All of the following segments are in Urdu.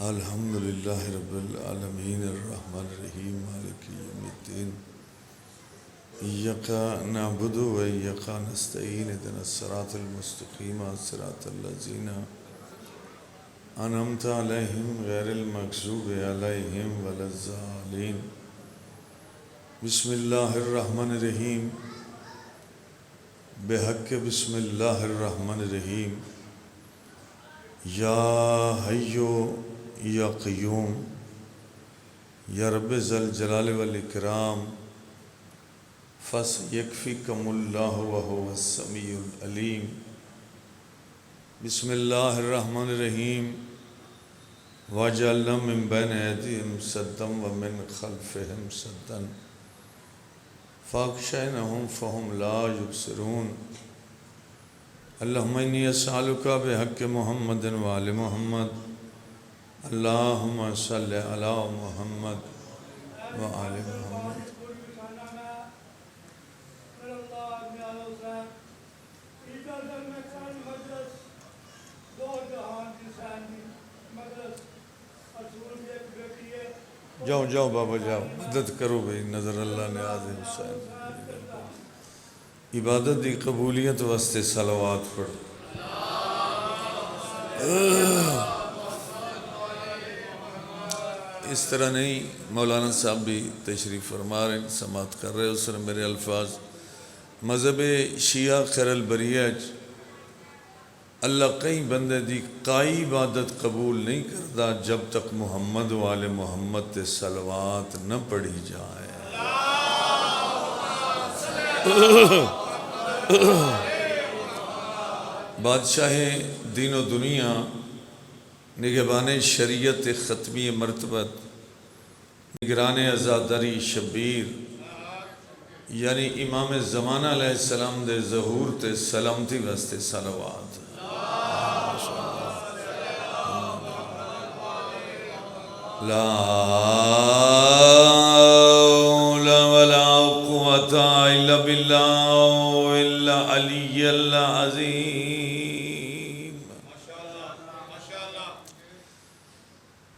الحمدللہ رب العالمین الرحمن الرحیم مالک یوم الدین ایاک نعبد و ایاک نستعین اهدنا الصراط المستقیم صراط الذین انعمت علیہم غیر المغضوب علیہم ولا الضالین بسم اللہ الرحمن الرحیم بحق بسم اللہ الرحمن الرحیم یا حیو یا قیوم یا رب ذل جلال والاکرام فسیکفیکم اللہ وہو السمیع العلیم بسم اللہ الرحمن الرحیم وجعلنا من بین ایدیہم سدا ومن خلفہم سدا فاغشیناہم فہم لا یبصرون اللہم انی اسألک بحق محمد وآل محمد اللہم صلی علی محمد وآل محمد جاؤ جاؤ بابا جاؤ مدد کرو بھئی نظر اللہ نے آدھے حسین عبادت دی قبولیت واسطے صلوات پڑھ اس طرح نہیں مولانا صاحب بھی تشریف فرما رہے ہیں سماعت کر رہے اس نے میرے الفاظ مذہب شیعہ خیر البریہ اللہ کئی بندے دی کائی عبادت قبول نہیں کرتا جب تک محمد و آل محمد تے صلوات نہ پڑھی جائے بادشاہ دین و دنیا نگہبان شریعت ختمی مرتبت نگران عزاداری شبیر یعنی امام زمانہ علیہ السلام دے ظہور تے سلامتی واسطے صلوات لا حول ولا قوة الا بالله العلی العظیم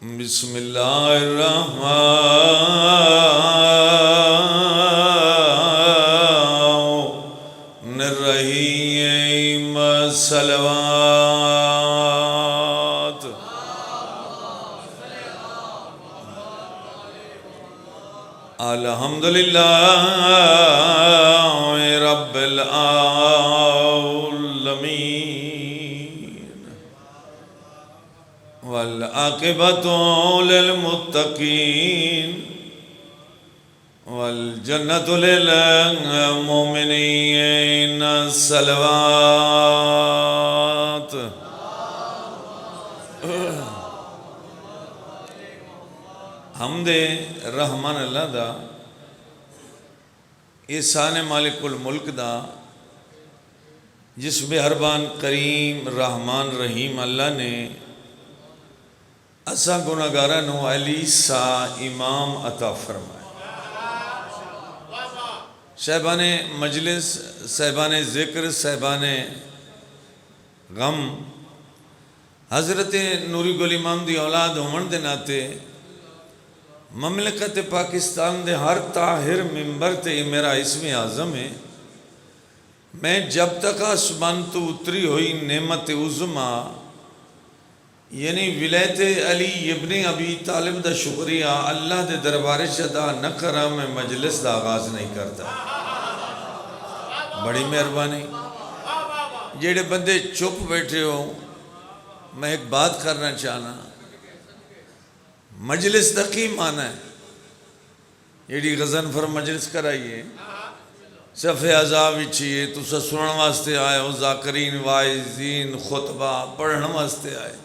بسم اللہ الرحمن الرحیم صلوات الحمدللہ رب العالمین والعاقبۃ للمتقین والجنۃ للمؤمنین صلوات حمد رحمان اللہ دا احسان مالک الملک دا جس مہربان کریم رحمان رحیم اللہ نے اسا گناہگاراں نو علی سا امام عطا فرمائے صاحبان مجلس صاحبان ذکر صاحبان غم حضرت نوری گل امام دی اولاد ہون دے ناتے مملکت پاکستان دے ہر طاہر ممبر تے میرا اسم اعظم ہے میں جب تک آسمان تو اتری ہوئی نعمت عظما یعنی ولایت علی ابن ابی طالب دا شکریہ اللہ دے دربار ادا نہ کرا میں مجلس دا آغاز نہیں کرتا بڑی مہربانی جیڑے بندے چپ بیٹھے ہو میں ایک بات کرنا چاہنا مجلس دا کی معنی ہے جیڑی غضنفر مجلس کرائیے صفحہ عذاب اچھئے تو سنن واسطے آئے ہو ذاکرین وائزین خطبہ پڑھن واسطے آئے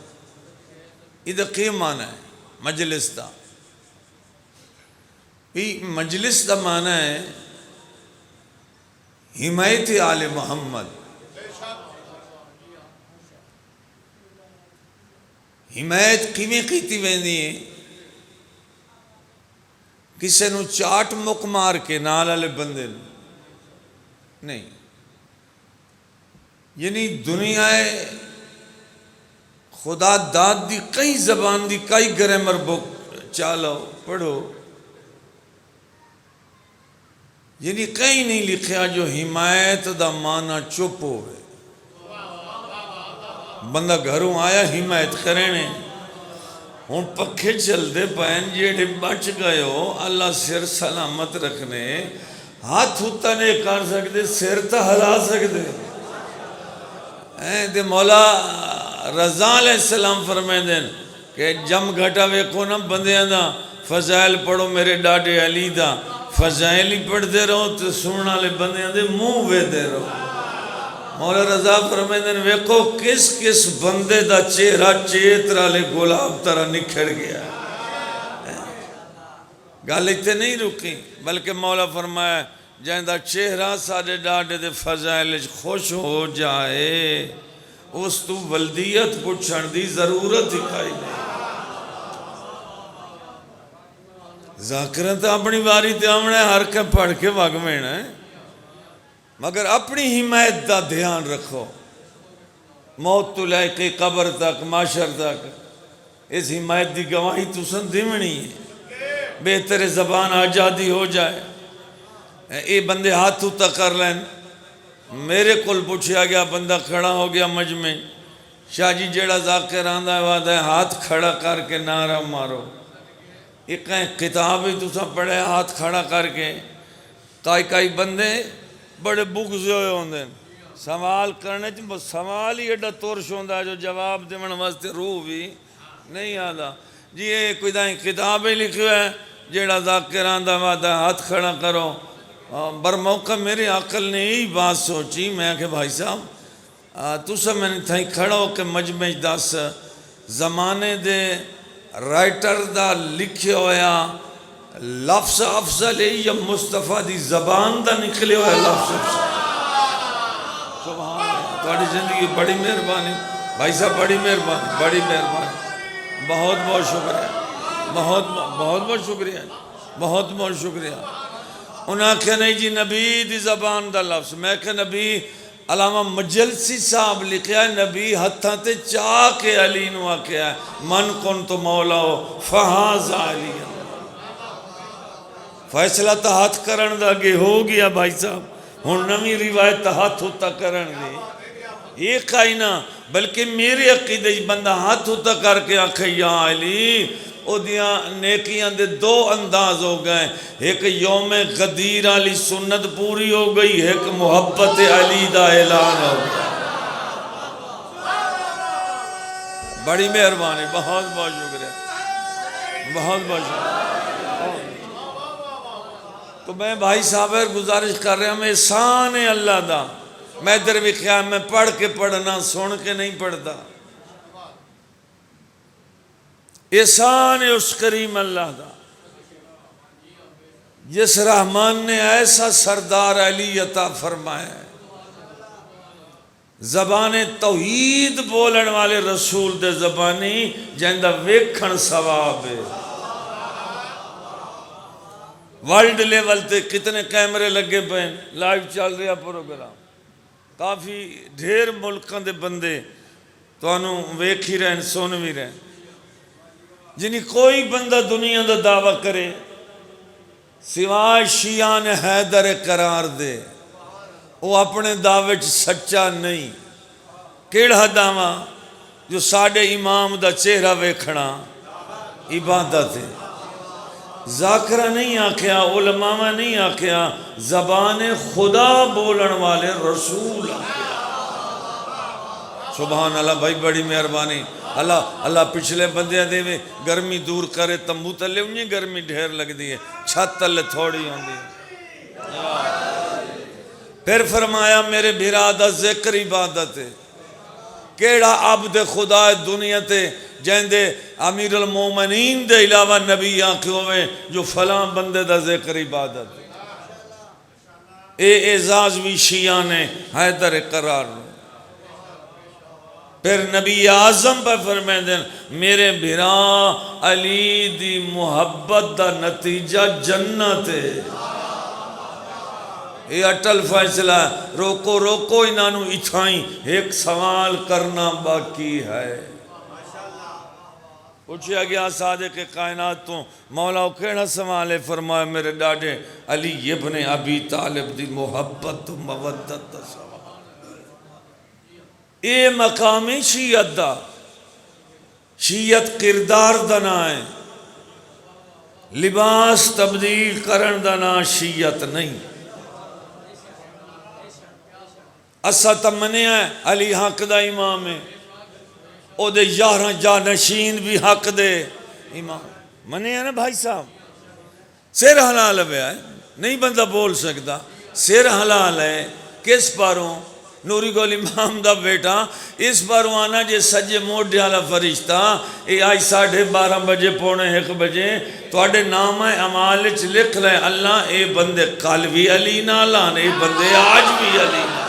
یہ دا کی معنی ہے مجلس دا مجلس دا معنی ہے حمایت آل محمد حمایت کیویں کیتی ویندی ہے کسے نو چاٹ مک مار کے نال والے بندے نہیں یعنی دنیا خدا داد دی کئی زبان دی کئی گرامر بک چالو پڑھو، یعنی کئی نہیں لکھیا جو حمایت دا معنی چپ ہوئے. بندہ گھروں آیا حمایت کرنے، ہوں پکھے چل دے پہن جیڑے بچ گئے ہو اللہ سر سلامت رکھنے، ہاتھ ہوتا نہیں کر سکتے، سر تا ہلا سکتے. دے مولا رضا علیہ السلام فرمائے دیں کہ جم گھٹا ویکھو نا بندیاں دا فضائل پڑھو میرے ڈاڈے علی دا، فضائل ہی پڑھ دے رہو تو سننا لے بندیاں دے منہ وے دے رہو. مولا رضا فرمائے دیں ویکھو کس کس بندے دا چہرہ چیترا لے گلاب طرح نکھڑ گیا. گل اتنے نہیں رکی بلکہ مولا فرمایا جائیں دا چہرہ سارے ڈاڈے دے فضائل خوش ہو جائے اس تو ولدیت پوچھن دی ضرورت ہی کائی نہیں. ذاکرہ تا اپنی باری تے آمنے ہر کے پڑھ کے وگمین ہے، مگر اپنی حمایت دا دھیان رکھو. موت تو لائے کہ قبر تک معاشر تک اس حمایت دی گواہی تو سن دیونی ہے. بہتر زبان آجادی ہو جائے. اے بندے ہاتھ ہوتا کر لین. میرے کل پوچھیا گیا بندہ کھڑا ہو گیا مجمع، شاہ جی جیڑا ذاکر آندہ ہے وعدہ ہے ہاتھ کھڑا کر کے نعرہ مارو. ایک کتاب ہی تو سب پڑھے ہاتھ کھڑا کر کے. کئی بندے بڑے بغض ہوئے ہوندے سوال کرنے سوال ہی ایڈا ترش ہوندہ ہے جو جواب دیون واسطے روح بھی نہیں آدھا. جی یہ کوئی دائیں کتاب ہی لکھی ہے جیڑا ذاکر آندہ وعدہ ہاتھ کھڑا کرو. برموقع میرے عقل نے یہی بات سوچی، میں کہ بھائی صاحب تو سب میں نے تھائی کھڑا ہو کہ مجمع دس زمانے دے رائٹر دا لکھے ہویا لفظ افضل ہے یا مصطفیٰ دی زبان دا نکلے ہویا لفظ افضل. سبحان اللہ، تھوڑی زندگی بڑی مہربانی بھائی صاحب، بڑی مہربانی، بڑی مہربانی. بہت بہت شکریہ، بہت بہت شکریہ، بہت بہت شکریہ. انہاں کہ نہیں جی نبی دی زبان دا لفظ. میں کہ نبی علامہ مجلسی صاحب لکھیا ہے نبی ہتھاں تے چاہ کے علی نو آکھیا ہے من کن تو مولا ہو فہاز علی. فیصلہ تا ہاتھ کرن دا گے ہو گیا بھائی صاحب. ہن نویں روایت ہاتھ ہوتا کرن دی ایک آئی نہ بلکہ میرے عقیدہ بندہ ہاتھ ہوتا کر کے آکھے یا علی. او دیاں نیکیاں دے دو انداز ہو گئے، ایک یوم غدیر علی سنت پوری ہو گئی، ایک محبت علی دا اعلان ہو گیا. بڑی مہربانی، بہت بہت شکریہ، بہت بہت شکریہ. تو میں بھائی صاحب گزارش کر رہا ہوں احسان ہے اللہ دا. میں ادھر بھی خیال میں پڑھ کے پڑھنا سن کے نہیں پڑھتا. احسان ہے اس کریم اللہ دا جس رحمان نے ایسا سردار علی عطا فرمایا ہے. زبان توحید بولن والے رسول دے زبانی جہندہ ویکھن ثواب ہے. ورلڈ لیول تے کتنے کیمرے لگے پہن لائیو چل رہا پروگرام، کافی ڈھیر ملکوں دے بندے تو انہوں ویکھ ہی رہن سن بھی رہن. جنہی کوئی بندہ دنیا دا دعویٰ کرے سوائے شیعان حیدر قرار دے وہ اپنے دعوے سچا نہیں. کیڑا دعویٰ جو ساڑھے امام دا چہرہ ویکھنا عبادت ہے. ذاکرہ نہیں آکھیا، علماء نہیں آکھیا، زبان خدا بولن والے رسول آکھیا. سبحان اللہ. بھائی بڑی مہربانی. اللہ پچھلے بندے دے میں گرمی دور کرے. تمبو تلے انہیں گرمی ڈھیر لگ دی ہے، چھت تلے تھوڑی ہوں دی. پھر فرمایا میرے بھرادہ ذکر عبادت ہے. کیڑا عبد خدا دنیا تے جہندے امیر المومنین دے علاوہ نبی آنکھے ہوئے جو فلاں بندے دا ذکر عبادت ہے. اے اعزاز بھی شیعہ نے حیدر قرار لو. پھر نبی اعظم پر فرمائے دیں میرے بھرا علی دی محبت دا نتیجہ جنت ہے. یہ اٹل فیصلہ ہے. روکو روکو انہوں اتھائیں ایک سوال کرنا باقی ہے. پوچھا گیا صادق کائنات تو مولا کیڑا سوال ہے؟ فرمایا میرے ڈاڈے علی ابن ابی طالب دی محبت تو مودت دا سوال۔ اے مقامی شیعت دا، شیعت کردار دا نا ہے، لباس تبدیل کرن دا نا شیعت نہیں۔ اسا تمنے ہے علی حق دا امام ہے، او دے 11 جانشین بھی حق دے امام منے ہیں نا بھائی صاحب۔ سر حلال ہے نہیں بندہ بول سکتا، سر حلال ہے کس پاروں؟ نوری گول امام دا بیٹا اس پاروں آنا جے سجے موڈے والا فرشتہ اے آج 12:30 بجے پونے 1 بجے تواڈے نام اعمال وچ لکھ لے اللہ اے بندے کل بھی علی نال آن، اے بندے آج بھی علی نال۔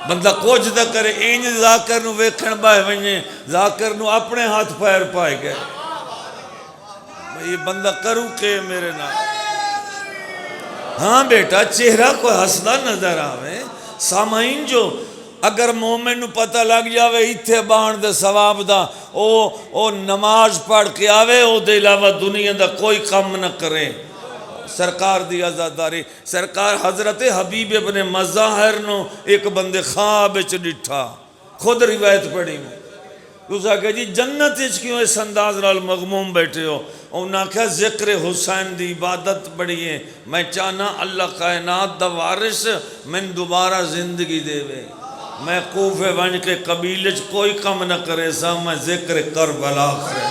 بندہ کچھ دا کرے اینج ذاکر نو ویکھن بائے ونجے ذاکر نو اپنے ہاتھ پیر پائے گئے، یہ بندہ کروں کہ میرے نام؟ ہاں بیٹا چہرہ کوئی ہسدا نظر آوے سامعین جو اگر مومن نو پتہ لگ جاوے ایتھے بان دے ثواب دا او نماز پڑھ کے آوے او دے علاوہ دنیا دا کوئی کام نہ کرے۔ سرکار دی عزاداری سرکار حضرت حبیب ابن مظاہر نو ایک بندے خواب وچ ڈٹھا، خود روایت پڑھی میں تو کہ جی جنت وچ کیوں اس انداز نال مغموم بیٹھے ہو؟ انہاں کہا ذکر حسین دی عبادت بڑی ہے، میں چاہنا اللہ کائنات دا وارث میں دوبارہ زندگی دے وے، میں کوفے ونج کے قبیلے چ کوئی کم نہ کرے سا، میں ذکر کربلا کرے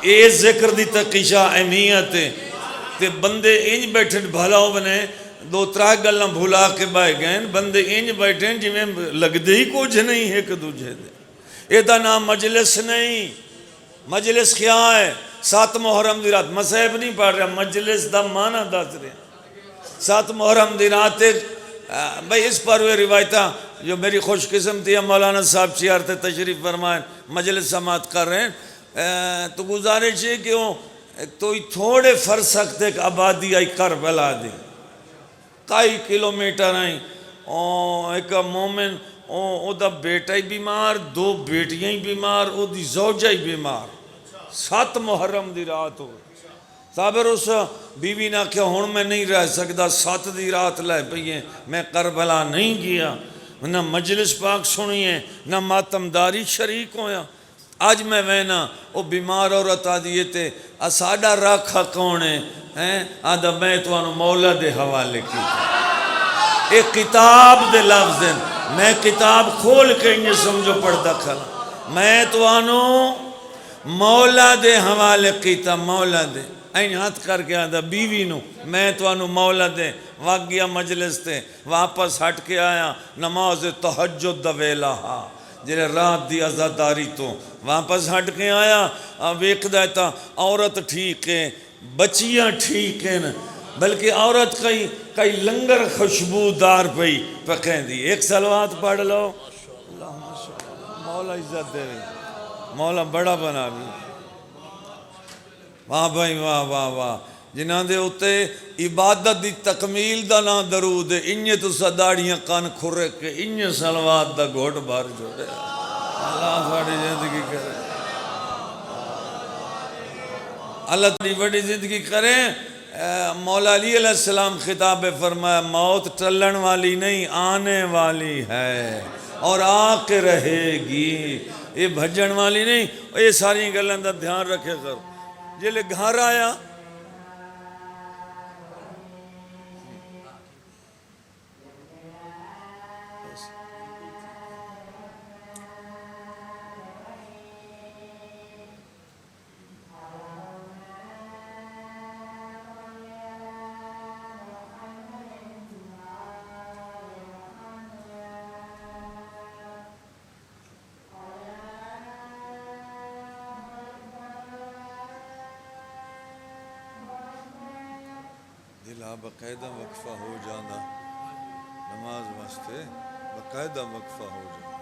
اے ذکر دی تقیشہ اہمیت ہے۔ تے بندے انج بیٹھے بھلاؤ بنے 2-3 گلاں بھولا کے بائے گئے، بندے انج بیٹھے جی میں لگ دے ہی کچھ نہیں ایک دوجہ دے۔ اے دا نام مجلس نہیں، مجلس کیا ہے؟ 7 محرم دی رات مسائب نہیں پڑھ رہا، مجلس دا معنی دس رہے 7 محرم دی رات بھئی اس پر وہ روایتہ جو میری خوش قسمتی ہے مولانا صاحب چیارتے تشریف فرمائیں مجلس سماعت کر رہے ہیں، تو گزارش ہے کہ تو تھوڑے فرسخ تک آبادی آئی کربلا دی کئی کلومیٹر آئی، ایک مومن او دا بیٹا ہی بیمار، 2 بیٹیاں ہی بیمار، او دی زوجہ ہی بیمار، 7 محرم دی رات ہو صابر اس بیوی نہ کہ ہون میں نہیں رہ سکتا 7 دی رات لے پئیے میں کربلا نہیں گیا، نہ مجلس پاک سنیے نہ ماتمداری شریک ہویا۔ آج میں وینا وہ بیمار عورت آدھیے تے ساڈا راکھا کون ہے؟ آدھا میں تو انہوں مولا دے حوالے کی ایک کتاب دے لفظ ہیں، میں کتاب کھول کے انہیں سمجھو پڑھتا کھلا، میں تو انہوں مولا دے حوالے کیتا، مولا دے این ہاتھ کر کے آدھا بیوی نو میں تو انہوں مولا دے واق گیا مجلس تے واپس ہٹ کے آیا نماز تہجد دا ویلا ہا جلے رات دی عزاداری تو واپس ہٹ کے آیا ویک دیتا عورت ٹھیک ہے بچیاں ٹھیک ہیں بلکہ عورت کئی لنگر خوشبودار پئی پکیں دی۔ ایک صلوات پڑھ لو مولا عزت دے مولا بڑا بنا بھی واہ بھائی واہ واہ واہ جنہاں دے ہوتے عبادت دی تکمیل دا نا درود ہے انہیں تو صداڑیاں کان کھرے کے انہیں صلوات دا گھوٹ بار جوڑے اللہ تھوڑی زندگی کرے اللہ تھوڑی بڑی زندگی کرے۔ مولا علی علیہ السلام خطاب فرمایا موت ٹلن والی نہیں آنے والی ہے اور آ کے رہے گی، یہ بھجن والی نہیں۔ یہ ساری گلیں دا دھیان رکھے کرو۔ جلے گھر آیا دلہ باقاعدہ وقفہ ہو جانا نماز واسطے باقاعدہ وقفہ ہو جانا۔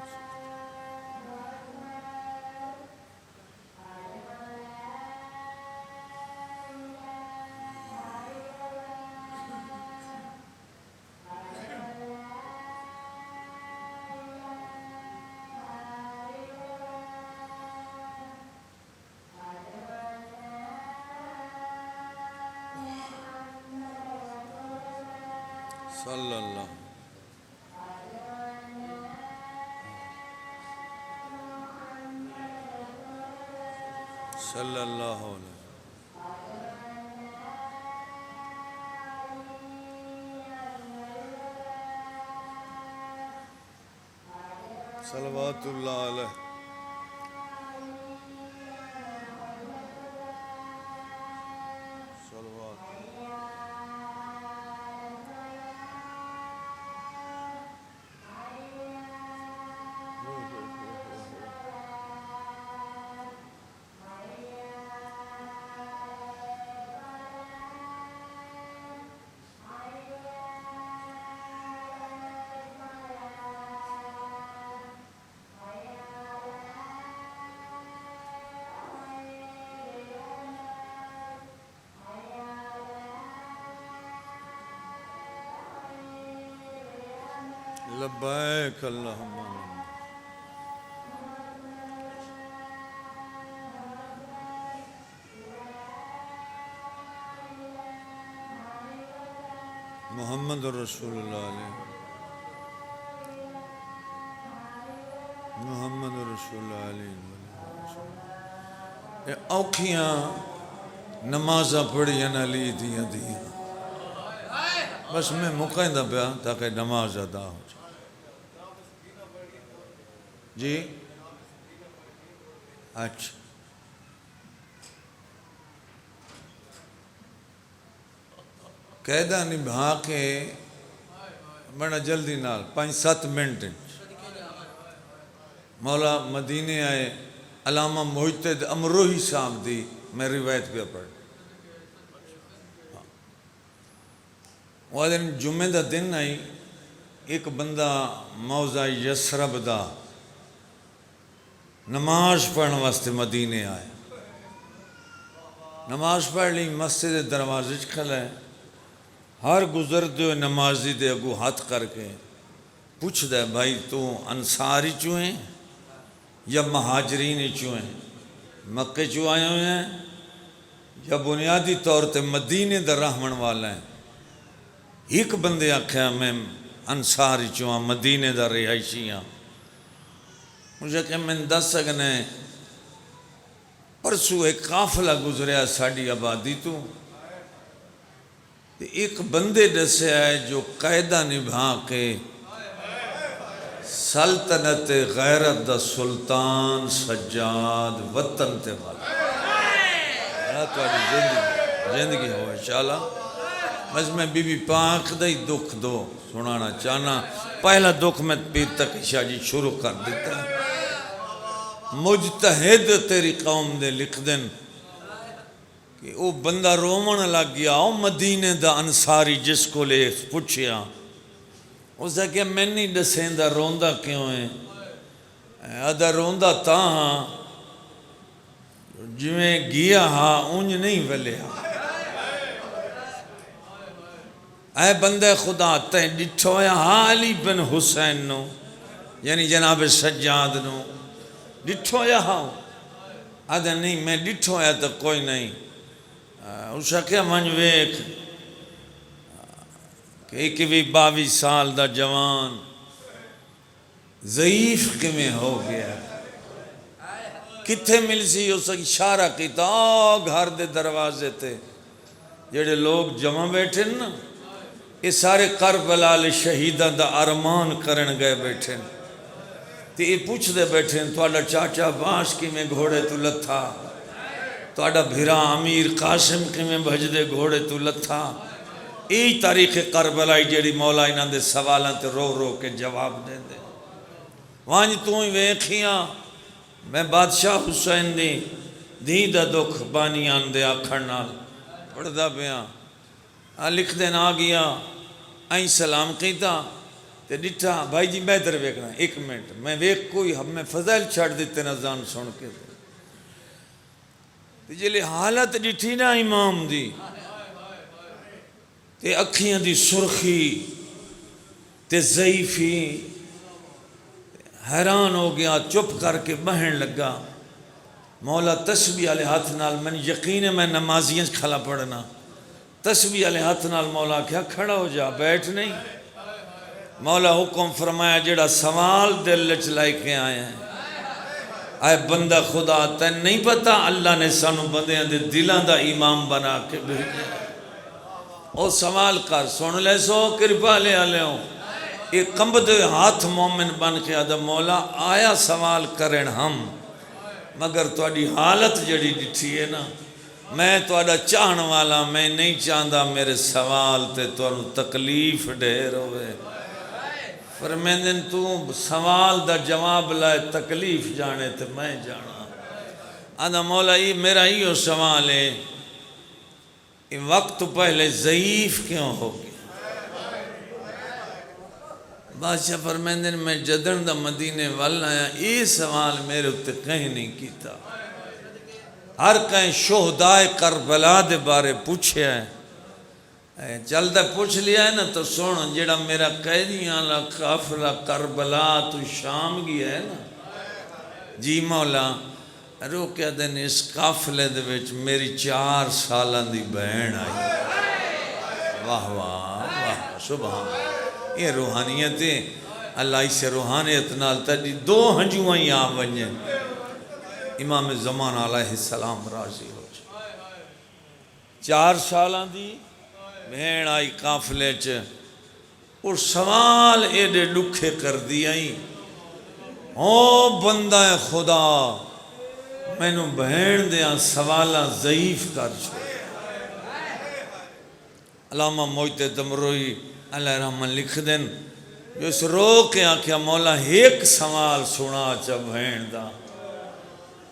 صلی اللہ صلی اللہ علیہ صلوات اللہ علیہ صلوات لبیک اللہم محمد رسول اللہ علیہ محمد رسول اللہ علیہ اوکھیاں نمازاں پڑھیاں علی دیاں دیاں بس میں مقیدہ پیا تاکہ نماز ادا ہو جائے جی اچھا قیدہ نبھا کے بڑا جلدی نال 5-7 منٹ مولا مدینے آئے علامہ مجتہد امروہی صاحب دی میں روایت پہ پڑھ وہ دن جمعہ دا دن آئی ایک بندہ موضع یسرب دا نماز پڑھنے واسطے مدینے آئے نماز پڑھ لی مسجد دروازے کھلا ہے ہر گزرتے ہوئے نمازی دے اگو ہاتھ کر کے پوچھ دے بھائی تو انصاری چوہیں یا مہاجرین چوہیں مکے چو آئے ہوئے ہیں یا بنیادی طور تے مدینے دا رحمن والا ہیں ایک بندے آکھیا میں انصاری چوہاں مدینے دا رہائشی ہاں مجھے کہ میں دس سکنے پرسو ایک قافلہ گزریا ساڑی آبادی تو ایک بندے دسے آئے جو قیدہ نبھا کے سلطنت غیرت دا سلطان سجاد وطن تے والا زندگی ہو انشاءاللہ بس میں بی بی پاک دا ہی دکھ دو سنانا چاہنا پہلا دکھ میں پیر تک شاہ جی شروع کر دیتا ہے مجتہد تیری قوم دے لکھ دن کہ وہ بندہ رومن لگ گیا او مدینے دا انصاری جس کو لے پوچھیا اس نے کہ میں نہیں دسیں دا روندہ کیوں ہے ادا روندہ تا ہاں جویں گیا ہاں اونج نہیں ولیا اے بندے خدا تے ڈٹھو یا ہاں علی بن حسین نو یعنی جناب سجاد نو ڈٹھو یا ہاں آدھا نہیں میں ڈٹھو یا تو کوئی نہیں اس کیا منج ویک کہ ایک بھی 22 سال دا جوان ضعیف کمیں ہو گیا کتھے مل سی اس اشارہ کیتا گھر دے دروازے تے جڑے لوگ جمع بیٹھے نا یہ سارے کربلا لے شہیدان دا ارمان کرن گئے بیٹھے تے یہ پوچھ دے بیٹھے توڑا چاچا باش کی میں گھوڑے تو لتھا توڑا بھیرا امیر قاسم کی میں بھج دے گھوڑے تو لتھا ای تاریخ کربلائی جیڑی مولا انہاں دے سوالان تے رو رو کے جواب دے دے وانج تو ہی ویکھیاں میں بادشاہ حسین دی دا دکھ بانیان دے آکھڑ نال پڑھ دا بیاں لکھ دین آ گیا آئیں سلام کیتا تے ڈٹھا بھائی جی بہتر ویکھنا 1 منٹ میں ویکھ کوئی ہم میں فضائل چھڑ دیتے نظان سن کے تے جلے حالت ڈٹھی نا امام دی تے اکھیاں دی سرخی تے ضعیفی حیران ہو گیا چپ کر کے بہن لگا مولا تسبیح علیہ ہاتھ نال میں یقین ہے میں نمازیاں کھلا پڑھنا تسبیح علیہ ہاتھ نال مولا کیا کھڑا ہو جا بیٹھ نہیں مولا حکم فرمایا جڑا سوال دل وچ لے کے آئے ہیں، اے بندہ خدا تین نہیں پتا اللہ نے سانو بندیاں دے دلاں دا امام بنا کے بھیجا، او سوال کر سن لے سو کرپا لے آلیوں، ایک کمبدے ہاتھ مومن بن کے آدھا مولا آیا سوال کرن ہم، مگر تواڈی حالت جڑی ڈٹھی ہے نا، میں تواڈا چاہن والا، میں نہیں چاہندا میرے سوال تے تانوں تکلیف ڈھیر ہوئے، فرمیندن تو سوال دا جواب لائے تکلیف جانے تے میں جانا، آدھا مولا یہ میرا ہی سوال ہے، یہ وقت پہلے ضعیف کیوں ہوگی؟ بادشاہ فرمیندن میں جدن دا مدینے والا آیا، یہ سوال میرے اتے کہیں نہیں کیتا، ہر کہیں شہدائے کربلا دے بارے پوچھے ہیں، چلتا پوچھ لیا ہے نا تو سن جڑا میرا قیدیاں لا قافلہ کربلا تو شام گیا ہے نا، جی مولا روکیا دن اس قافلے دے وچ میری 4 سالان دی بہن آئی، واہ واہ واہ سبحان، یہ روحانیت ہے، اللہ اسے روحانیت نال تجی 2 ہنجوائیں آ ونجیں، امام زمان علیہ السلام راضی ہو جائے، 4 سالان دی بہن آئی قافلے چ، اور سوال ایڈے ڈکھے کر دیائی، او بندہ خدا میں نو بہن دیا سوالہ ضعیف کر چھوڑے۔ علامہ موجد دمروئی علیہ رحمن لکھ دن جو اس رو کے آکھیا مولا ایک سوال سنا چا بہن دا،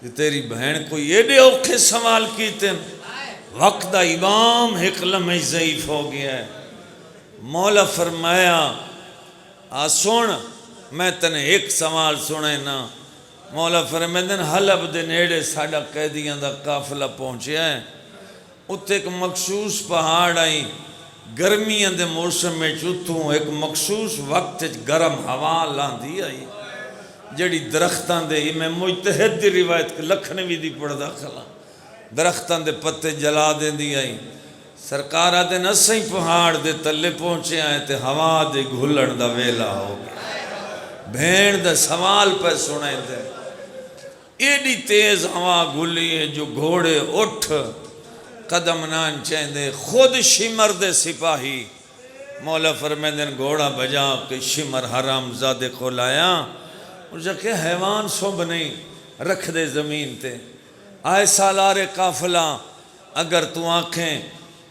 کہ تیری بہن کوئی ایڈے اوکھے سوال کیتے ہیں، وقت دا امام ایک لمحہ ضعیف ہو گیا ہے، مولا فرمایا سن میں تنے ایک سوال سنے نا، مولا فرمیندن حلب دے نیڑے ساڑا قیدیاں دا قافلہ پہنچیا ہے، اتھے ایک مخصوص پہاڑ آئی، گرمیاں دے موسم میں چوتھوں ایک مخصوص وقت گرم ہوا لاندی آئی، جڑی درختان دے میں مجتہد دی روایت لکھنوی دی پڑھدا کھلا، درختان دے پتے جلا دیں دی آئی، سرکار آدھے نسیں پہاڑ دے تلے پہنچے آئے تے ہوا دے گھلن دا ویلا ہو گیا، بھین دا سوال پہ سنے دے، ایڈی تیز ہوا گھلی ہے جو گھوڑے اٹھ قدم نان چاہیں دے، خود شمر دے سپاہی، مولا فرمیندن گھوڑا بجا کہ شمر حرام زادے کو لایا، اور جا کہ حیوان صبح نہیں رکھ دے زمین تے، آئے سالار قافلہ اگر تو آنکھیں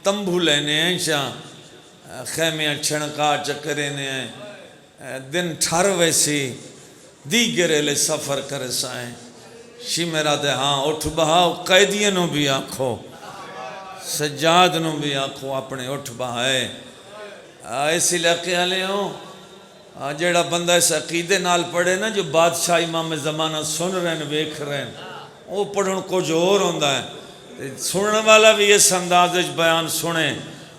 تمبو لینے ہیں چاہ خیمیاں چھنکا چکرینے ہیں دن ٹھار ویسی دیگرے لے سفر کرے سائیں، شیمیرہ دے ہاں اٹھ بہاؤ، قیدیاں نو بھی آنکھو، سجاد نو بھی آنکھو، اپنے اٹھ بہائے، ایسی لکھے آلے ہوں، جیڑا بندہ اس عقیدے نال پڑھے نا جو بادشاہ امام زمانہ سن رہے ہیں ویکھ رہے ہیں، وہ پڑھن کو جو اور ہوندہ ہے، سننے والا بھی اس اندازج بیان سنیں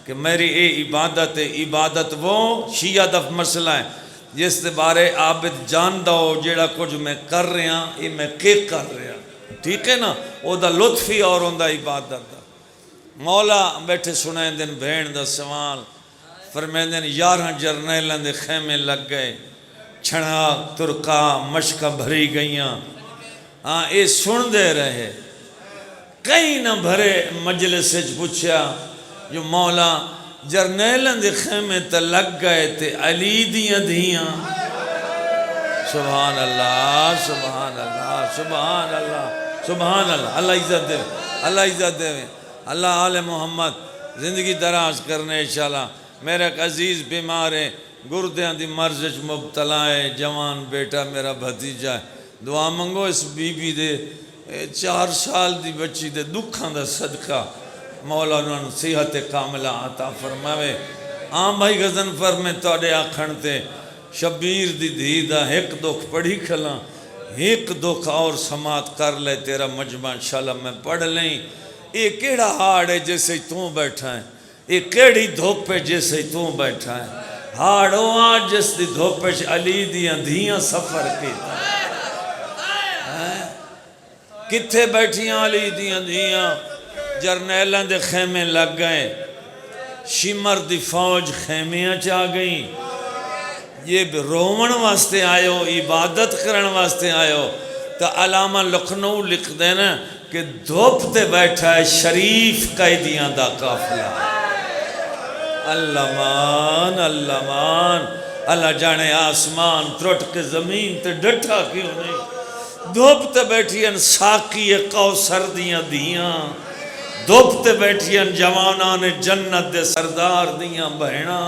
کہ میری اے عبادت ہے، عبادت وہ شیعہ دف مسئلہ ہے جس دے بارے عابد جاندہ ہو جیڑا کچھ میں کر رہے ہیں یہ میں کیک کر رہے ہیں، ٹھیک ہے نا، وہ دا لطفی اور ہوندہ عبادت دا، مولا بیٹھے سنیں دن بھین دا سوال، فرمین دن 11 جرنیلیں دے خیمے لگ گئے، چھڑا ترکا مشکہ بھری گئیاں، ہاں اے سن دے رہے، کئی نہ بھرے مجلس سے پوچھا جو مولا جرنیلن دے خیمے تے لگ گئے تے علی دیاں دیاں، سبحان اللہ سبحان اللہ سبحان اللہ سبحان اللہ، اللہ عزت دے، اللہ عزت دے، اللہ آل محمد زندگی دراز کرنے انشاءاللہ، میرا ایک عزیز بیمار ہے، گردیاں دی مرض مبتلا ہے، جوان بیٹا میرا بھتیجا ہے، دعا منگو اس بی بی دے 4 سال دی بچی دے دکھاں دا صدقہ مولا انہوں صحت کاملہ عطا فرماوے، آم بھائی غزن فرمے توڑے آکھن تے شبیر دی دیدہ ایک دکھ پڑھی کھلا ایک دکھ اور سماعت کر لے تیرا مجمع انشاءاللہ میں پڑھ لیں، یہ کیڑا ہاڑ ہے جیسے تو بیٹھا ہے، یہ کیڑی دھوپے جیسے تو بیٹھا ہے، ہاڑوں آج جس دی دھوپے علی دیاں دھیاں سفر کیتا کتھے بیٹھیاں علی دیاں دیاں، جرنیلان دے خیمے لگ گئے، شمر دی فوج خیمیاں چاہ گئیں، یہ رومن واسطے آئے ہو، عبادت کرن واسطے آئے ہو، تو علامہ لکھنؤ لکھ دینا کہ دھوپ تے بیٹھا ہے شریف قیدیاں دا قافلہ۔ اللہ مان، اللہ مان، اللہ جانے آسمان ترٹ کے زمین تے ڈٹھا کیوں نہیں۔ دھوپ تے بیٹھی ان ساقی کوثر دیاں دیاں، دھوپ تے بیٹھی ان جوانان جنت دے سردار دیاں بہنا۔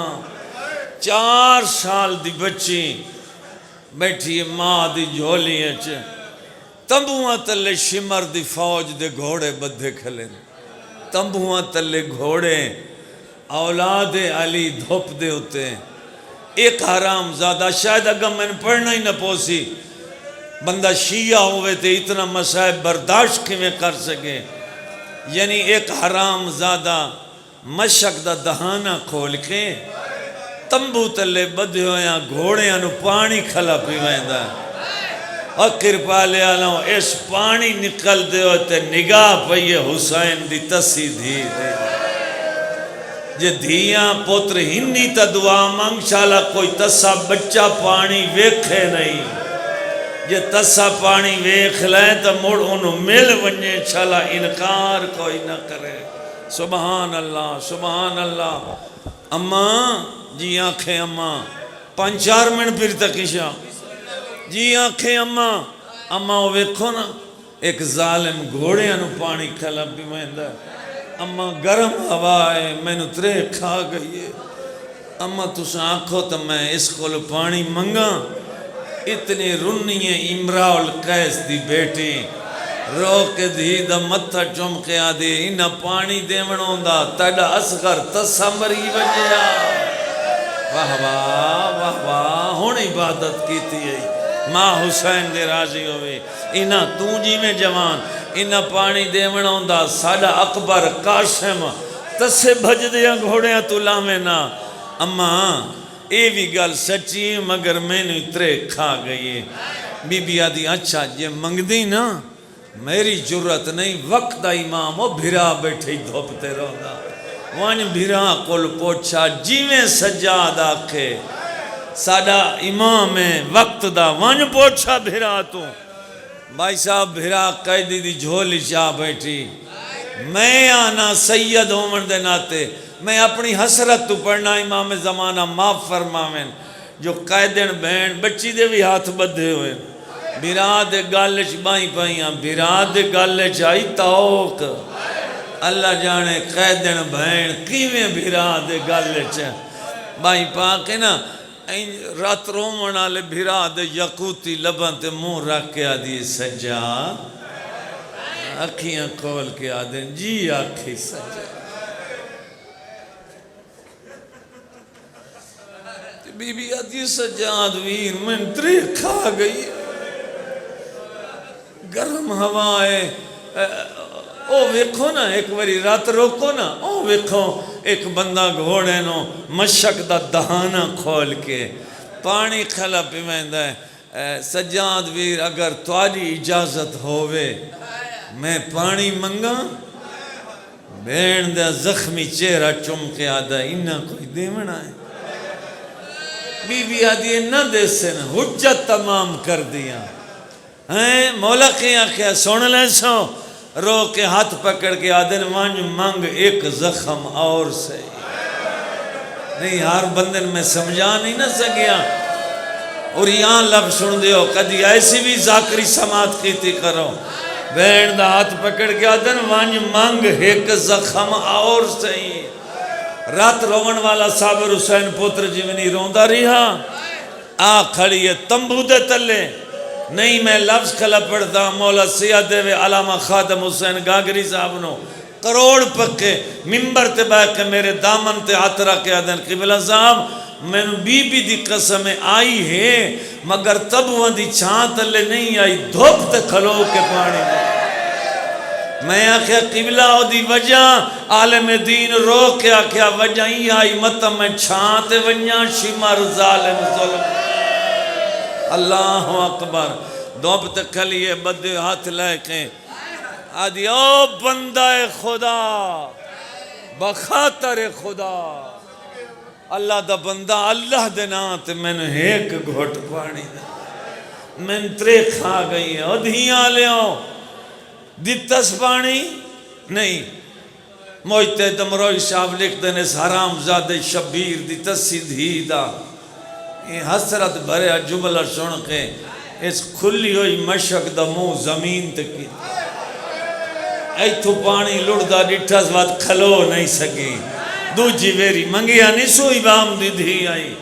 4 سال دی بچی بیٹھی ماں دی جھولی اچ، تمبوਆਂ تلے شمر دی فوج دے گھوڑے بدھے کھلے، تمبوਆਂ تلے گھوڑے اولاد علی دھوپ دے ہوتے۔ ایک حرام زادہ، شاید اگر میں نے پڑھنا ہی نہ پوسی، بندہ شیعہ ہوئے تھے اتنا مسائب برداشت کی میں کر سکے، یعنی ایک حرام زادہ مشک دا دہانہ کھول کے تمبو تلے بدھے ہویاں گھوڑے انو پانی کھلا پی ویندہ، اور کرپا لے آلوں اس پانی نکل دے ہوتے نگاہ پئیے حسین دی تسی دھی دے جے دھیاں پوتر ہنی تا دعا مانگ شالا کوئی تسا بچہ پانی ویکھے نہیں، جے تسا پانی ویکھ لائیں تا مڑ انہوں مل ونجے شالا انکار کوئی نہ کرے۔ سبحان اللہ، سبحان اللہ۔ اماں جی آنکھیں اماں 5-4 منٹ پھر تک اشاء جی آنکھیں اماں، اماں ویکھو نا ایک ظالم گھوڑے انو پانی کھلا بھی مہندہ، اماں گرم ہوا ہے میں نو ترے کھا گئی ہے، اماں تُسا آنکھو تو میں اس کو پانی منگا، اتنی رنی امراء القیس دی بیٹی رو کے دھی دا متھا چمکے آدھی انہا پانی دیمنوں دا تیڑا اصغر تسا مری وجیا۔ واہ واہ واہ واہ، ہون عبادت کیتی ہے ماں حسین دے راضی ہوئے، انہا تو جی میں جوان انہا پانی دیمنوں دا ساڑا اکبر قاسم تسے بھج دیا گھوڑیاں تو لامے نا۔ اماں اے بھی گل سچی مگر میں نے اترے کھا گئی۔ بی بی آدھی اچھا یہ منگ دی نا میری جرت نہیں، وقت دا امام وہ بھرا بیٹھے دھوپتے رہا، وان بھرا کل پوچھا جیویں سجاد آکھے ساڑا امام ہے وقت دا، وان پوچھا بھرا تو بھائی صاحب بھرا قیدی دی جھولی چاہ بیٹھی، میں آنا سید عمر دے ناتے میں اپنی حسرت تو پڑھنا امام زمانہ معاف فرماویں جو قیدن بہن بچی دے بھی ہاتھ بدھے ہوئے، بھرا دے گالچ بائیں پائیاں، بھرا دے گالچ آئی تاوک، اللہ جانے قیدن بہن کیویں بھرا دے گالچ بائیں پاکے نا رات رومن آلے بھرا دے یقوتی لبن تے منہ رکھ کے آدھی سجاد، اکھیاں کھول کے آدھیں جی آکھی سجاد، بی بی آدھی سجاد ویر میں ترے کھا گئی، گرم ہوائے او ویکھو نا ایک باری رات روکو نا، او ویکھو ایک بندہ گھوڑے نو مشک دا دہانہ کھول کے پانی کھلا پی ویندہ ہے۔ سجاد ویر اگر توالی اجازت ہوئے میں پانی منگا، بین دا زخمی چہرہ چم کے آدھا انہا کوئی دیمنا ہے، بی بی آدھی نہ دے سے نا حجت تمام کر دیا، مولا کیا کیا سن لے سو، رو کے ہاتھ پکڑ کے آدھن وانج مانگ ایک زخم اور سے، نہیں ہر بندن میں سمجھا نہیں نہ سکیا، اور یہاں لب سن دیو کدی ایسی بھی ذاکری سماعت کیتی کرو، بین دا ہاتھ پکڑ کے آدھن وانج مانگ ایک زخم اور سے، رات روون والا صابر حسین پوتر جیونی روندہ رہا، آ کھڑی ہے تمبو دے تلے، نہیں میں لفظ کھلا پڑھتا مولا سیاہ دے وے علامہ خادم حسین گاگری صاحب نو کروڑ پکے ممبر تے بیٹھ کے میرے دامن تے ہاتھ رکھ کے آدھن قبلہ صاحب میں بی بی دی قسم آئی ہے مگر تب وہاں دی چھان تلے نہیں آئی، دھوپ تے کھلو کے پانی میں آکھیا قبلہ ہو دی وجہ عالم دین رو کے آکھیا وجہ ہی آئی مطلب میں چھان تے ونیا شمار ظالم ظلم، اللہ اکبر، دوب تک کھلیے بدے ہاتھ لے کے آدھی او بندہ خدا بخاطر خدا اللہ دا بندہ اللہ دے نام تے میں نے ایک گھٹ پانی دا میں ترے کھا گئی ہے ادھیاں لیاؤ دیتس پانی نہیں موجتے دمروئی صاحب لکھ دینے اس حرام زادے شبیر دی تسی دھی دا یہ حسرت بھرے جملہ سن کے اس کھلی ہوئی مشک دا منہ زمین تکی ایتھو پانی لڑدا ڈٹھس وات کھلو نہیں سکی دوجی ویری منگیا نہیں سوئی بام دی دھی آئی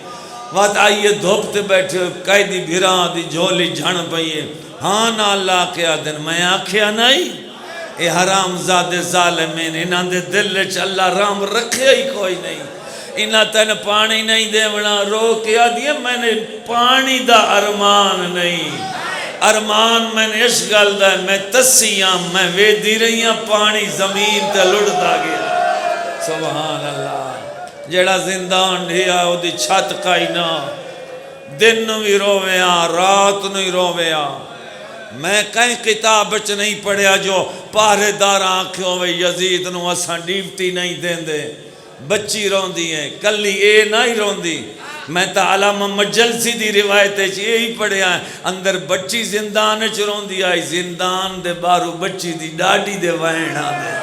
وات آئیے دھوپتے بیٹھے قیدی بھیران دی جھولی جھن پئیے ہاں نا اللہ کیا دن میں آکھیا نہیں اے حرام زادے ظالمین انہاں دے دل چ اللہ رام رکھے ہی کوئی نہیں انہاں تین پانی نہیں دیونا رو کیا دیئے میں نے پانی دا ارمان نہیں ارمان میں نے اس گل دا میں تسیاں میں ویدی رہیاں پانی زمین تے لڑدا گیا سبحان اللہ جیڑا زندان ڈھیا او دی چھت کائی نا دن بھی روویا رات نہیں روویا میں کہیں کتاب بچ نہیں پڑھیا جو پاہرے دار آنکھوں میں یزید نو اساں ڈیوٹی نہیں دین دے بچی رون دی ہیں کلی اے نہیں رون دی میں تا علامہ مجلسی دی روایت ہے یہی پڑھیا ہے اندر بچی زندان چرون دی آئی زندان دے بارو بچی دی ڈاڈی دے وائنہ دے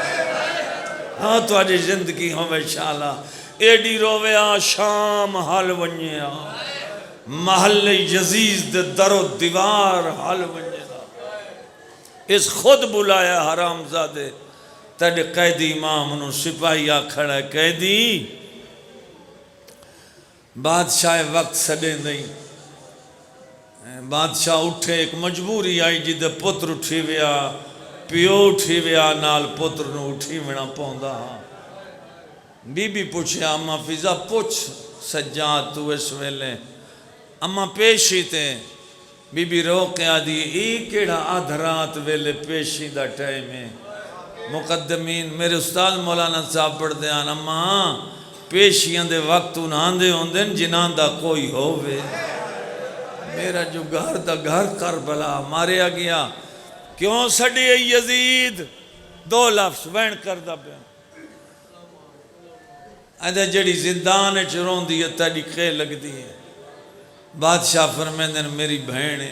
ہاں تو آجی زندگی ہوں انشاءاللہ ایڈی رویا شام حال ونیا محل یزیز دے در و دیوار حال ونیا اس خود بلایا حرام زادے تیرے قیدی امام انہوں سپاہی آکھڑا ہے قیدی بادشاہ وقت سڑے نہیں بادشاہ اٹھے ایک مجبوری آئی جی دے پتر اٹھی ویا پیو اٹھی ویا نال پتر نو اٹھی وینا پوندا ہاں بی بی پوچھے اماں فضا پوچھ سجاد تو اس ویلے اماں پیشی تے بی بی رو کے آدھی ای کیڑا آدھرات ویلے پیشی دا ٹائم ہے مقدمین میرے استاد مولانا صاحب پڑھ دے آن اماں پیشیاں دے وقت انہاں دے ہوندن جنہاں دا کوئی ہووے میرا جو گھر دا گھر کربلا ماریا گیا کیوں سڑی ہے یزید دو لفظ وین کر دا پہ ایدہ جڑی زندان چرون دی تیڑی قے لگ دی ہے بادشاہ فرمیندن میری بہنے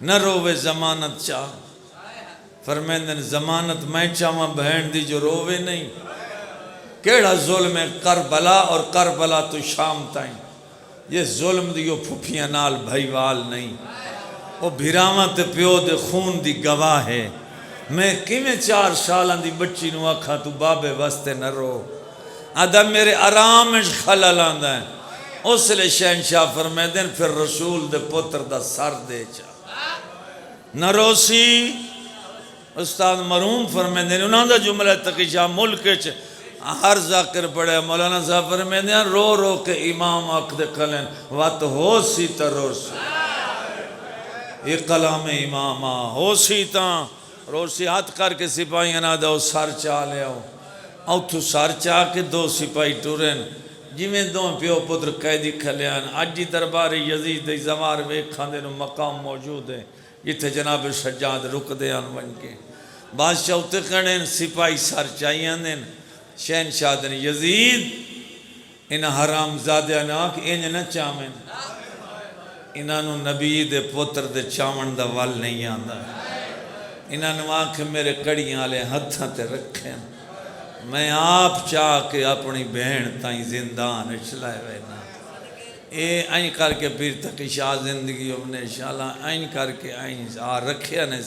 نہ رووے زمانت چاہ فرمیندن زمانت میں چاہاں بہن دی جو رووے نہیں کیڑا ظلم ہے کربلا اور کربلا تو شام تائیں یہ ظلم دیو پھپیاں نال بھائیوال نہیں وہ بھیراواں تے پیو دے خون دی گواہ ہے میں کیویں 4 سالاں دی بچی نو آکھا تو بابے واسطے نہ رو آدھا میرے آرام خلل آندہ ہے اس لئے شہنشاہ فرمیدن پھر رسول دے پتر دا سر دے چاہ نہ روسی استاد مرحوم فرمیدن انہاں دا جملہ تقیشہ ملک ہر ذاکر پڑھے مولانا صاحب فرمیدن رو رو کے امام آکھ دے کھلیں وات ہو سی تا رو سی یہ کلام امام ہو سی تا رو سی ہاتھ کر کے سپاہیاں نہ دو سر چاہ لے آؤ اوتھو سر چاہ کے 2 سپاہی ٹورن جیویں دو پیو پتر قیدی کھلیان آجی دربار یزید دی زمار ویکھاں دے نو مقام موجود ہے جتھے جناب سجاد رک دے آن ون کے بادشاہ اتے کھڑیں سپاہی سر چاہیاں دین شہنشاہ دن یزید انہاں حرام زادیاں ناک انج نہ چاہمیں انہاں نو نبی دے پتر دے چاون دا وال نہیں آندا انہاں نو آنکھ میرے کڑیاں لے ہتھاں تے رکھیں میں آپ چاہ کے اپنی بہن تائیں زندان اچھلائے وینا اے آئین کر کے پھر تک شاہ زندگی اپنے انشاءاللہ آئین کر کے آئین رکھے نے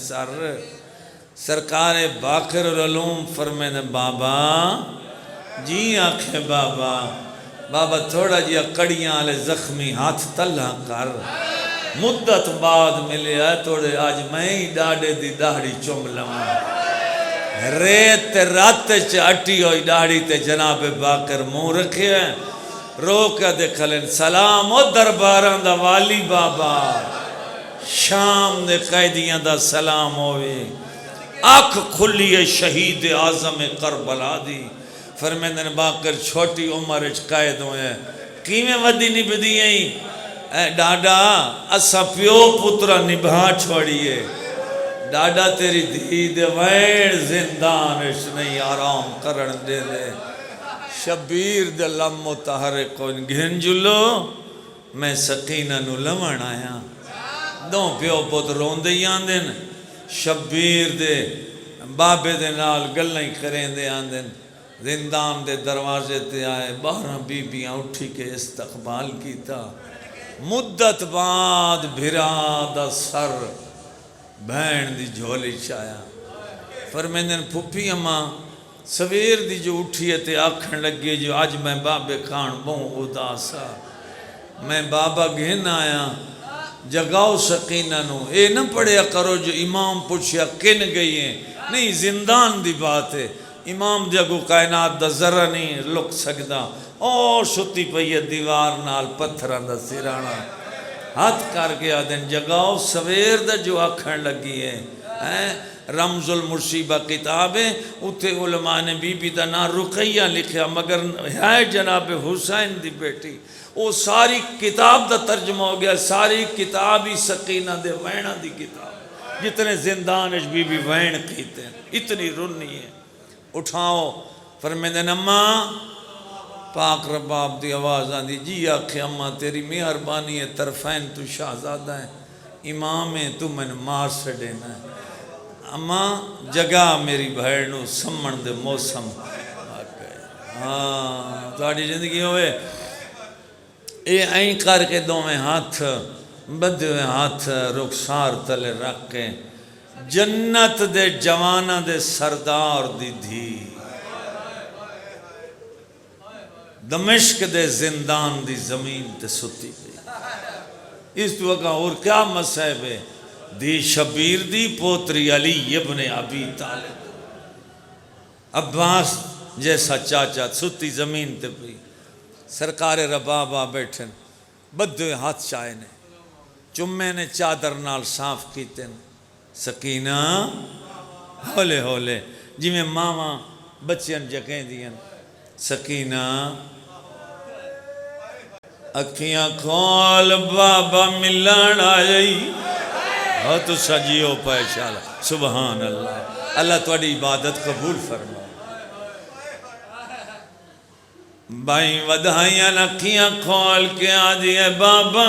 سرکار باقر العلوم فرمین بابا جی آنکھیں بابا تھوڑا جیا کڑیاں لے زخمی ہاتھ تلہ کر مدت بعد ملے آئے توڑے آج میں ہی ڈاڑے دی داڑھی چوم لما ریت رات اٹی ہوئی ڈاڑی تے جناب باقر منہ رکھے ہیں رو کے دکھلیں سلام و درباراں دا والی بابا شام دے قیدیاں دا سلام ہوئے آنکھ کھلی ہے شہید اعظم کربلا دی فرمیندن باقر چھوٹی عمر قید ہوئے کیمیں ودی نبدی ہیں ڈاڈا اسا پیو پترہ نبھا چھوڑیے ڈاڈا تیری دھی دے وین زندان اس نہیں آرام کرن دے دے شبیر دے لم متحرک گھن جلو میں سکینہ نو لمن آیا دو پیو پوت روندے ہی آندن شبیر دے بابے دے نال گلیں کریں دے آندن زندان دے دروازے تے آئے 12 بیبیاں اٹھی کے استقبال کیتا مدت بعد بھرا دا سر بہن دی جھولی چایا فرمیندن پھپی اماں سویر دی جو اٹھی ہے تے آکھن لگے جو آج میں بابے کھان بہوں اداسا میں بابا گھن آیا جگاؤ سکینہ نو اے نہ پڑھیا کرو جو امام پوچھیا کن گئی ہیں نہیں زندان دی بات ہے امام دے اگو کائنات دا ذرہ نہیں لک سکدا او شتی پئی دیوار نال پتھران دا سرانا ہاتھ کر کے آدن جگاؤ سویر دا جو آکھن لگی ہے رمز المرشیبہ کتاب ہے اتھے علماء نے بی بی دا نا رقیہ لکھیا مگر ہے جناب حسین دی بیٹی وہ ساری کتاب دا ترجمہ ہو گیا ساری کتاب ہی سکینہ دے وینہ دی کتاب جتنے زندان اچ بی بی وین کیتے ہیں اتنی رنی ہے اٹھاؤ فرمیندن اماں پاک رباب دی آواز آن دی جی آکھے اماں تیری مہربانی ہے طرفین تو شہزادہ ہے امام ہے تو میں نے مار سے دینا ہے اماں جگہ میری بھیڑنو سمن دے موسم ہاں تھوڑی زندگی ہوئے اے این کر کے دو میں ہاتھ بدے ہوئے ہاتھ رخسار تلے رکھ کے جنت دے جوانہ دے سردار دی دھی دمشق دے زندان دی زمین تے ستی گئی اس تو کہا اور کیا مسئب ہے دی شبیر دی پوتری علی ابن ابی طالب عباس جیسا چاچا ستی زمین تے پئی سرکار ربابہ بیٹھن بدوے ہاتھ چائے نے چمے نے چادر نال صاف کیتے سکینہ ہولے ہولے جی میں ماما بچیاں جگہیں دیا سکینہ اکھیاں کھول بابا ملان آئی ہاں تو سجیو پیشالا سبحان اللہ اللہ تواڈی عبادت قبول فرما بائی ودھائیاں اکھیاں کھول کے آدھی ہے بابا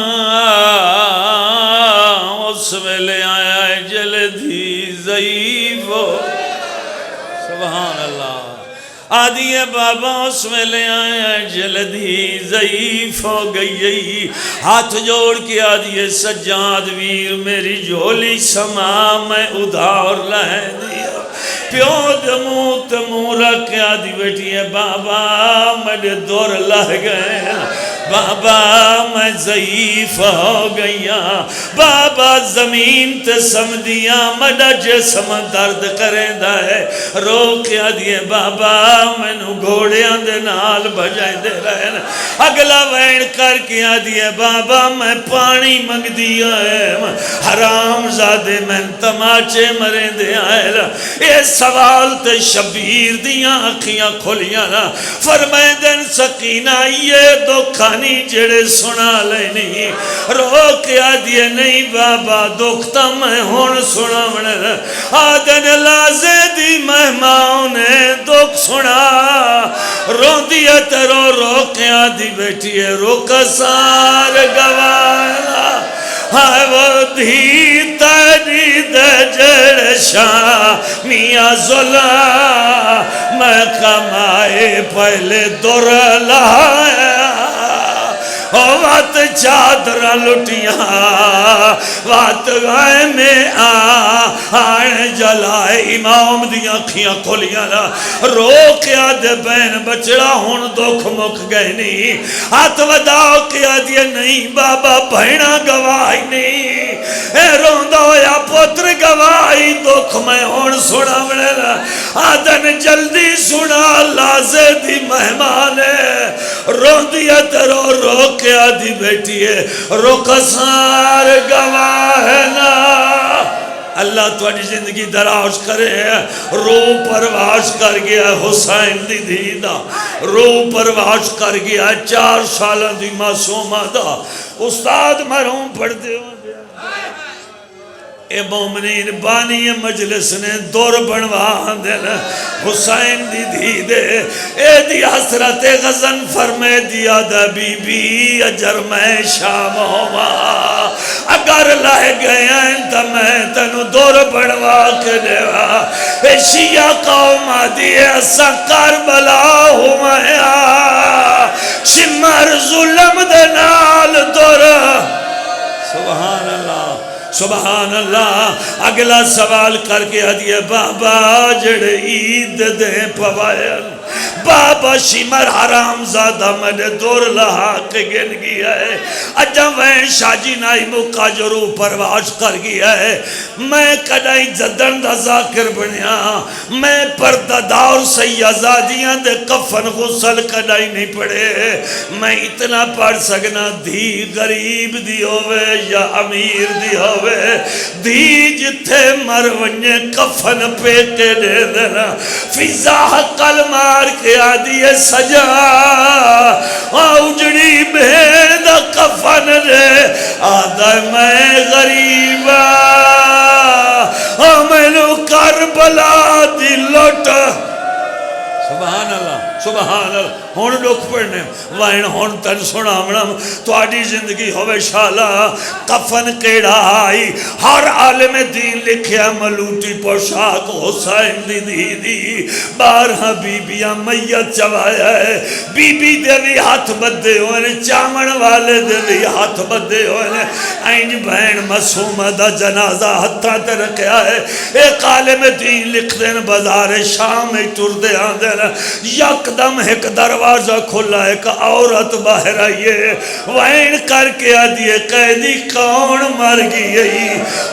اس ویلے آیا ہے جلدی ضعیف ہو سبحان اللہ آدھی ہے بابا اس ویلے آیا ہے جلدی ضعیف ہو گئی ہاتھ جوڑ کے آدھی ہے سجاد ویر میری جھولی سما میں ادھار لہ دیا پیو دموت مورا کے آدھی بیٹھی ہے بابا میرے دور لہ گئے بابا میں ضعیف ہو گیا بابا زمین تے سمدیاں مڈا جسم درد کریں دائے رو کے آدھی بابا میں نو گھوڑیاں دے نال بجائیں دے رہے اگلا وین کر کے آدھی بابا میں پانی منگ دیا ہے حرام زادے میں تماچے مریں دے آئے یہ سوال تے شبیر دیاں آنکھیاں کھولیاں فرمائیں دن سکینہ یہ دکھا نہیں جڑے سنا لینی رو کے آدھیے نہیں بابا دکھتا میں ہون سنا منے آدھن لازے دی مہمان نے دکھ سنا رو دیا ترو رو کے آدھی بیٹھی ہے رو کسار گوالا ہائے وہ دھی تیری دے جڑ شاہ میاں زلا میں کمائے پہلے دور لایا وات چادر لٹیاں وات غائے میں آئے جلائے امام دیاں کھیاں کھولیاں رو کیا دے بین بچڑا ہون دکھ مک گئے نہیں ہاتھ وداؤ کیا دے نہیں بابا بہنا گواہی نہیں اے روندہ ہویا پتر گواہی دکھ میں ہون سنا مڑے آدن جلدی سنا لازے دی مہمان ہے روندیت رو کیا دی بیٹی ہے رخسار گواہ نا اللہ تواڈی زندگی دراز کرے روح پرواز کر گیا حسین دی دیدہ روح پرواز کر گیا 4 سالہ دی معصومہ دا استاد مرحوم پڑھ دے اے مومنین بانی مجلس نے دور بنوا دل حسین دی دھی دے اے دی حسرت غزن فرمے دیا دا بی بی اجر میں شام ہوا اگر لائے گئے ہیں تا میں تنو دور بنوا کے دیوا اے شیعہ قوم آدھی ایسا کربلا ہوا شمر ظلم دنال دور سبحان اللہ سبحان اللہ اگلا سوال کر کے ہدیے بابا جڑے عید دیں پوائل بابا شمر حرام زادہ میں نے دور لہا کے گن گیا ہے اجا وین شاجی نائی مکہ جو روح پرواش کر گیا ہے میں کدائی جدن دا ذاکر بنیا میں پردہ دار سیازادیاں دے کفن غسل کدائی نہیں پڑے میں اتنا پڑھ سکنا دھی غریب دی ہوئے یا امیر دی ہوئے دھی جتھے مرونye کفن پہ کے دے دینا فضا حقل مار کے آدھی سجا اجڑی بھیڑ دا کفن دے آدھا میں غریبا مینو کربلا دی لوٹ سبحان اللہ سبحان اللہ ہون لوگ پڑھنے وائن ہون تن سنامنم تو آڈی زندگی ہوئے شالا کفن کیڑا آئی ہر عالم دین لکھیا ملوٹی پوشاک حسین دی دی دی بارہ بی بیاں میت چوایا ہے بی بی دے بھی ہاتھ بدے ہوئے چامن والے دے بھی ہاتھ بدے ہوئے اینج بہن مسومہ دا جنازہ ہتھا تے رکھیا ہے ایک عالم دین لکھ دین بازار شام میں ٹر دے آن دینا یک دم ایک دروازہ کھلا ایک عورت باہر آئیے وائن کر کے آدھیے قیدی کون مر گئی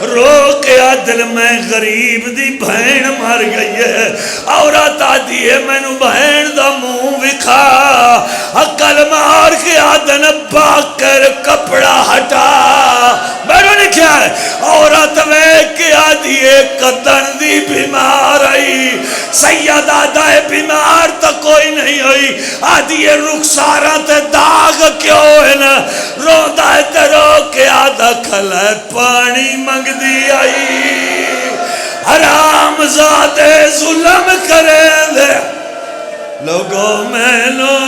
رو کے دل میں غریب دی بہن مر گئی ہے عورت آدھیے میں نو بہن دا منہ وکھا عقل مار کے آدھن باک کر کپڑا ہٹا بیرو نے کیا ہے عورت میں کے آدھیے قدن دی بیمار آئی سید آدھائے بیمار تا کوئی نہیں ہوئی آدھیے رخسارہ تے داغ کیوں ہے نا روندہ تے رو کے آدھا کھلے پانی منگ دی آئی حرام زادے ظلم کرے دے لوگوں میں لو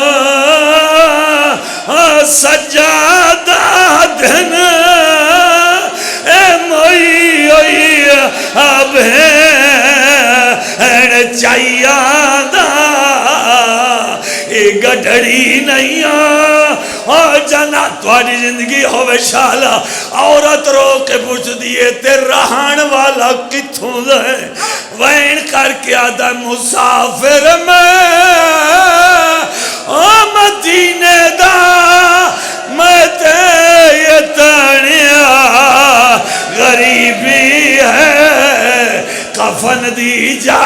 سجادہ دن اے موئی ہوئی اب ہے چاہیے دا گڑھڑی نہیں اور جانا تواری زندگی ہوئے شالا عورت رو کے پوچھ دیئے تے رہان والا کتھوں دے وین کر کے آدھا مسافر میں مدینے دا میں تے یتانیا غریبی ہے کفن دی جا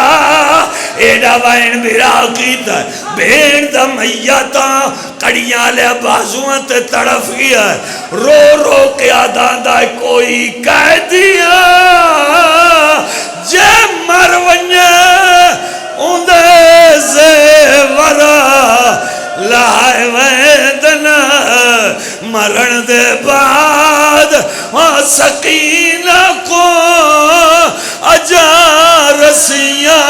ایڈا وائن میرا کیتا ہے بھیڑ دا میتا کڑیاں لے بازوان تے طرف گیا ہے رو رو کے آدھان دا کوئی کہہ دیا جے مرونye اندے زیورا لائے ویدن مرن دے بعد سکینہ کو اجا رسیاں